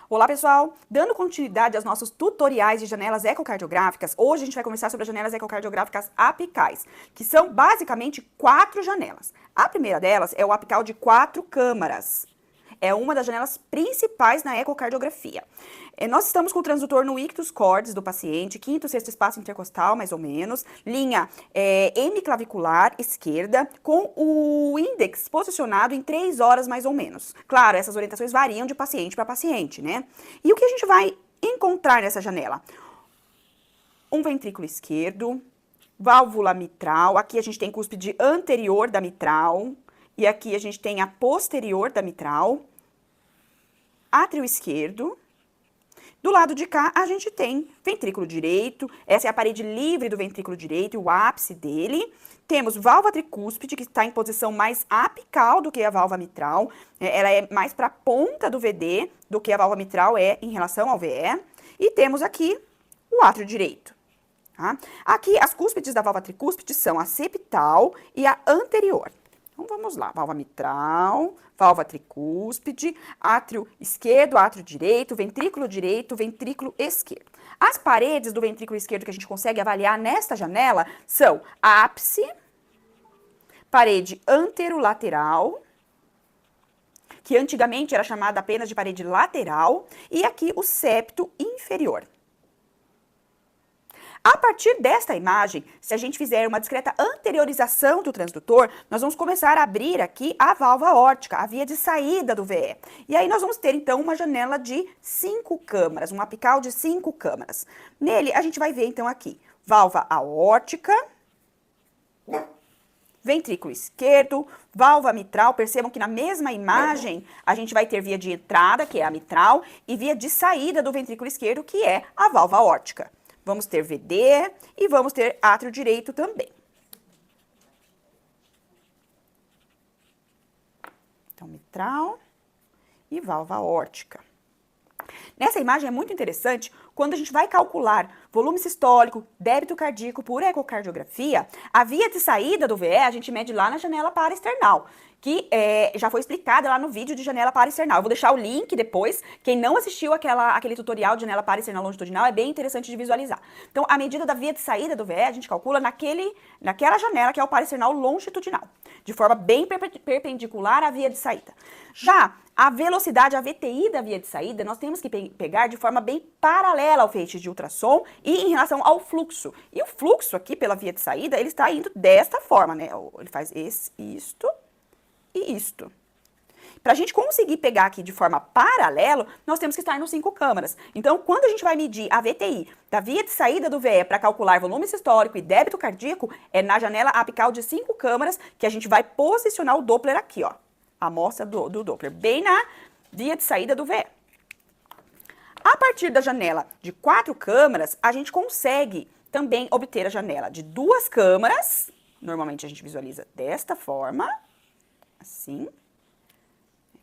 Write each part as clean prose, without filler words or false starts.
Olá pessoal, dando continuidade aos nossos tutoriais de janelas ecocardiográficas, hoje a gente vai conversar sobre as janelas ecocardiográficas apicais, que são basicamente 4 janelas. A primeira delas é o apical de 4 câmaras. É uma das janelas principais na ecocardiografia. Nós estamos com o transdutor no ictus cordis do paciente, quinto, sexto espaço intercostal, mais ou menos, linha hemiclavicular esquerda, com o índex posicionado em 3 horas, mais ou menos. Claro, essas orientações variam de paciente para paciente, né? E o que a gente vai encontrar nessa janela? Um ventrículo esquerdo, válvula mitral, aqui a gente tem cúspide anterior da mitral, e aqui a gente tem a posterior da mitral, átrio esquerdo. Do lado de cá, a gente tem ventrículo direito, essa é a parede livre do ventrículo direito e o ápice dele. Temos válvula tricúspide, que está em posição mais apical do que a válvula mitral. Ela é mais para a ponta do VD do que a válvula mitral é em relação ao VE. E temos aqui o átrio direito. Tá? Aqui, as cúspides da válvula tricúspide são a septal e a anterior. Então, vamos lá, válvula mitral, válvula tricúspide, átrio esquerdo, átrio direito, ventrículo esquerdo. As paredes do ventrículo esquerdo que a gente consegue avaliar nesta janela são ápice, parede anterolateral, que antigamente era chamada apenas de parede lateral, e aqui o septo inferior. A partir desta imagem, se a gente fizer uma discreta anteriorização do transdutor, nós vamos começar a abrir aqui a válvula aórtica, a via de saída do VE. E aí nós vamos ter, então, uma janela de 5 câmaras, um apical de 5 câmaras. Nele, a gente vai ver, então, aqui, válvula aórtica, ventrículo esquerdo, válvula mitral. Percebam que na mesma imagem, a gente vai ter via de entrada, que é a mitral, e via de saída do ventrículo esquerdo, que é a válvula aórtica. Vamos ter VD e vamos ter átrio direito também. Então, mitral e válvula aórtica. Nessa imagem é muito interessante, quando a gente vai calcular volume sistólico, débito cardíaco por ecocardiografia, a via de saída do VE a gente mede lá na janela paraesternal, que já foi explicada lá no vídeo de janela paraesternal. Eu vou deixar o link depois. Quem não assistiu aquele tutorial de janela paraesternal longitudinal, é bem interessante de visualizar. Então, a medida da via de saída do VE, a gente calcula naquela janela que é o paraesternal longitudinal, de forma bem perpendicular à via de saída. Já a velocidade, a VTI da via de saída, nós temos que pegar de forma bem paralela ao feixe de ultrassom e em relação ao fluxo. E o fluxo aqui pela via de saída, ele está indo desta forma, né? Ele faz isto e isto. Para a gente conseguir pegar aqui de forma paralela, nós temos que estar nos 5 câmaras. Então, quando a gente vai medir a VTI da via de saída do VE para calcular volume sistólico e débito cardíaco, é na janela apical de 5 câmaras que a gente vai posicionar o Doppler aqui, ó. A amostra do Doppler, bem na via de saída do VE. A partir da janela de 4 câmaras, a gente consegue também obter a janela de 2 câmaras. Normalmente a gente visualiza desta forma, assim.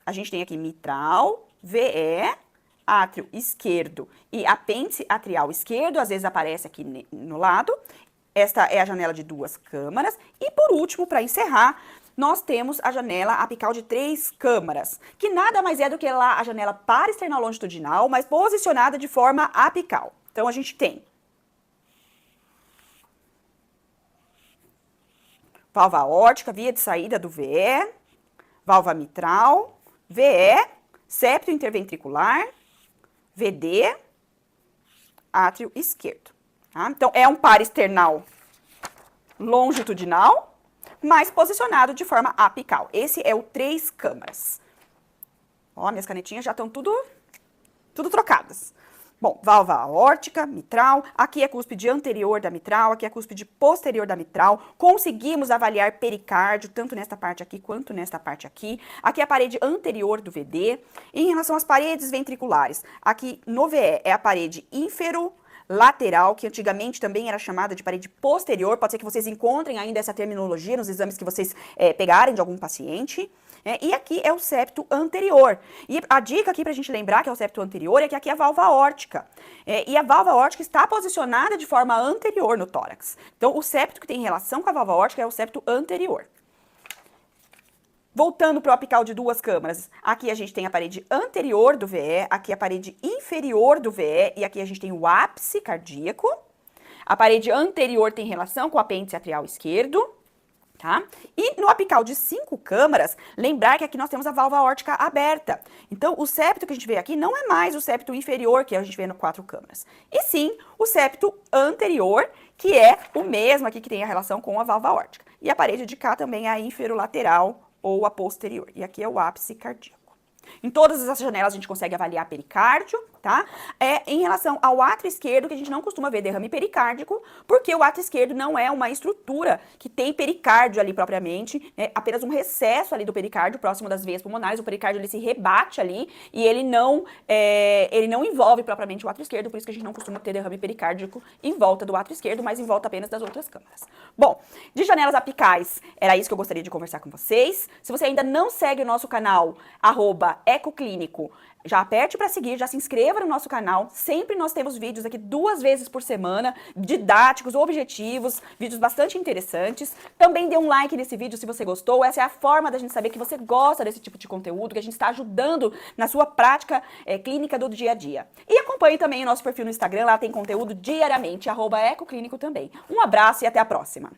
A gente tem aqui mitral, VE, átrio esquerdo e apêndice atrial esquerdo, às vezes aparece aqui no lado. Esta é a janela de 2 câmaras. E por último, para encerrar, nós temos a janela apical de 3 câmaras, que nada mais é do que lá a janela paraesternal longitudinal, mas posicionada de forma apical. Então, a gente tem válvula aórtica, via de saída do VE, válvula mitral, VE, septo interventricular, VD, átrio esquerdo. Tá? Então, é um paraesternal longitudinal, mas posicionado de forma apical. Esse é o 3 câmaras. Ó, minhas canetinhas já estão tudo trocadas. Bom, válvula aórtica, mitral, aqui é a cúspide anterior da mitral, aqui é a cúspide posterior da mitral. Conseguimos avaliar pericárdio, tanto nesta parte aqui quanto nesta parte aqui. Aqui é a parede anterior do VD. Em relação às paredes ventriculares, aqui no VE é a parede lateral, que antigamente também era chamada de parede posterior. Pode ser que vocês encontrem ainda essa terminologia nos exames que vocês pegarem de algum paciente. E aqui é o septo anterior. E a dica aqui pra gente lembrar que é o septo anterior é que aqui é a válvula aórtica. E a válvula aórtica está posicionada de forma anterior no tórax. Então, o septo que tem relação com a válvula aórtica é o septo anterior. Voltando para o apical de 2 câmaras, aqui a gente tem a parede anterior do VE, aqui a parede inferior do VE e aqui a gente tem o ápice cardíaco. A parede anterior tem relação com o apêndice atrial esquerdo, tá? E no apical de 5 câmaras, lembrar que aqui nós temos a válvula aórtica aberta. Então, o septo que a gente vê aqui não é mais o septo inferior que a gente vê no 4 câmaras, e sim o septo anterior, que é o mesmo aqui que tem a relação com a válvula aórtica. E a parede de cá também é a inferolateral ou a posterior. E aqui é o ápice cardíaco. Em todas as janelas a gente consegue avaliar pericárdio, tá? Em relação ao átrio esquerdo, que a gente não costuma ver derrame pericárdico, porque o átrio esquerdo não é uma estrutura que tem pericárdio ali propriamente, é apenas um recesso ali do pericárdio, próximo das veias pulmonares. O pericárdio ele se rebate ali e ele não envolve propriamente o átrio esquerdo, por isso que a gente não costuma ter derrame pericárdico em volta do átrio esquerdo, mas em volta apenas das outras câmaras. Bom, de janelas apicais, era isso que eu gostaria de conversar com vocês. Se você ainda não segue o nosso canal, @ecoclínico, já aperte para seguir, já se inscreva no nosso canal. Sempre nós temos vídeos aqui 2 vezes por semana, didáticos, objetivos, vídeos bastante interessantes. Também dê um like nesse vídeo se você gostou. Essa é a forma da gente saber que você gosta desse tipo de conteúdo, que a gente está ajudando na sua prática clínica do dia a dia. E acompanhe também o nosso perfil no Instagram, lá tem conteúdo diariamente, @ecoclínico também. Um abraço e até a próxima!